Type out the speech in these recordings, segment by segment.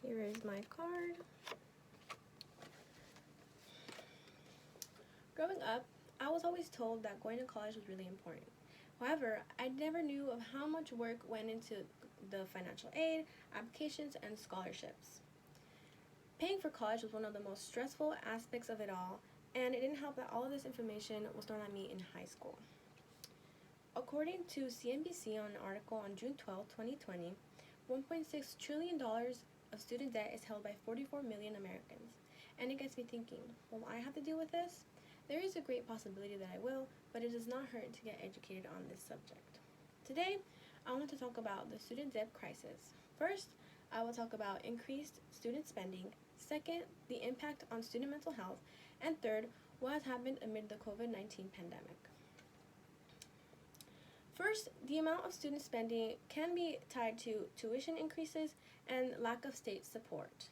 Here is my card. Growing up, I was always told that going to college was really important. However, I never knew of how much work went into the financial aid, applications, and scholarships. Paying for college was one of the most stressful aspects of it all, and it didn't help that all of this information was thrown at me in high school. According to CNBC on an article on June 12, 2020, $1.6 trillion of student debt is held by 44 million Americans. And it gets me thinking, will I have to deal with this? There is a great possibility that I will, but it does not hurt to get educated on this subject. Today, I want to talk about the student debt crisis. First, I will talk about increased student spending. Second, the impact on student mental health. And third, what has happened amid the COVID-19 pandemic. First, the amount of student spending can be tied to tuition increases and lack of state support.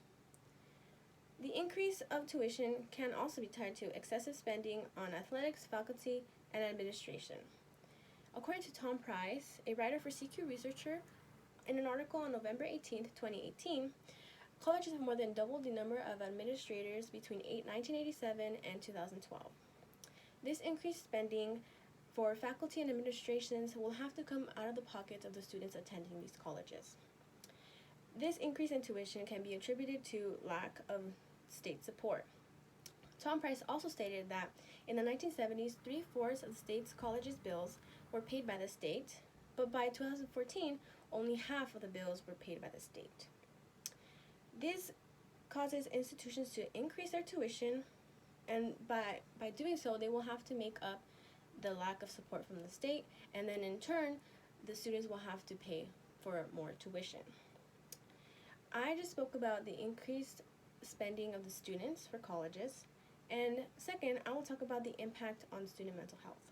The increase of tuition can also be tied to excessive spending on athletics, faculty, and administration. According to Tom Price, a writer for CQ Researcher, in an article on November 18, 2018, colleges have more than doubled the number of administrators between 1987 and 2012. This increased spending for faculty and administrations will have to come out of the pockets of the students attending these colleges. This increase in tuition can be attributed to lack of state support. Tom Price also stated that in the 1970s, 3/4 of the state's colleges' bills were paid by the state, but by 2014, only half of the bills were paid by the state. This causes institutions to increase their tuition, and by doing so, they will have to make up the lack of support from the state, and then in turn, the students will have to pay for more tuition. I just spoke about the increased spending of the students for colleges, and second, I will talk about the impact on student mental health.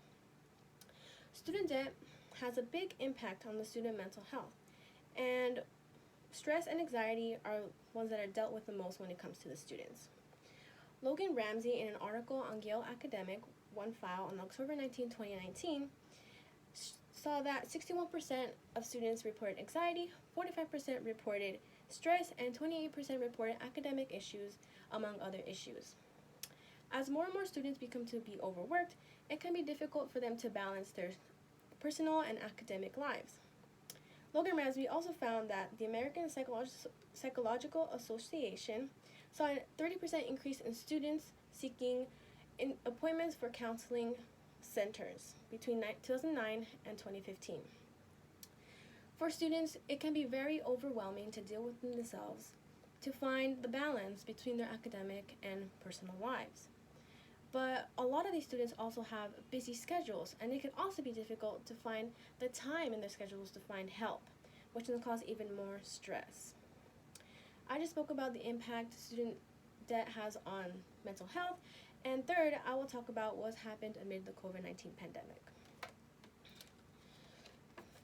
Student debt has a big impact on the student mental health, and stress and anxiety are ones that are dealt with the most when it comes to the students. Logan Ramsey, in an article on Yale Academic, One File on October 19, 2019, saw that 61% of students reported anxiety, 45% reported stress, and 28% reported academic issues, among other issues. As more and more students become to be overworked, it can be difficult for them to balance their personal and academic lives. Logan Ramsey also found that the American Psychological Association saw a 30% increase in students seeking appointments for counseling centers between 2009 and 2015. For students, it can be very overwhelming to deal with themselves, to find the balance between their academic and personal lives. But a lot of these students also have busy schedules, and it can also be difficult to find the time in their schedules to find help, which can cause even more stress. I just spoke about the impact student debt has on mental health, and third, I will talk about what's happened amid the COVID-19 pandemic.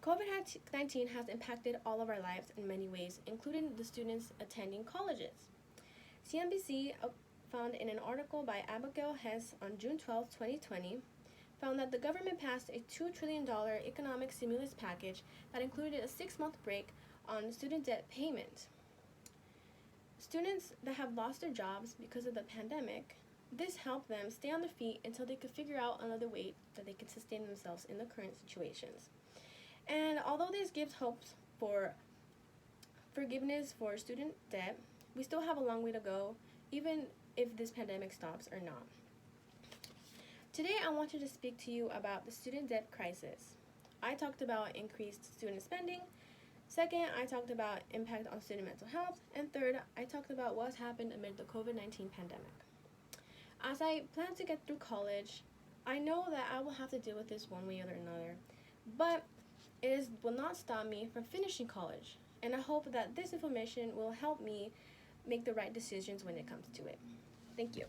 COVID-19 has impacted all of our lives in many ways, including the students attending colleges. CNBC found in an article by Abigail Hess on June 12, 2020, found that the government passed a $2 trillion economic stimulus package that included a 6-month break on student debt payment. Students that have lost their jobs because of the pandemic, this helped them stay on their feet until they could figure out another way that they could sustain themselves in the current situations. And although this gives hopes for forgiveness for student debt, we still have a long way to go, even if this pandemic stops or not. Today, I wanted to speak to you about the student debt crisis. I talked about increased student spending. Second, I talked about impact on student mental health. And third, I talked about what's happened amid the COVID-19 pandemic. As I plan to get through college, I know that I will have to deal with this one way or another, but it will not stop me from finishing college, and I hope that this information will help me make the right decisions when it comes to it. Thank you.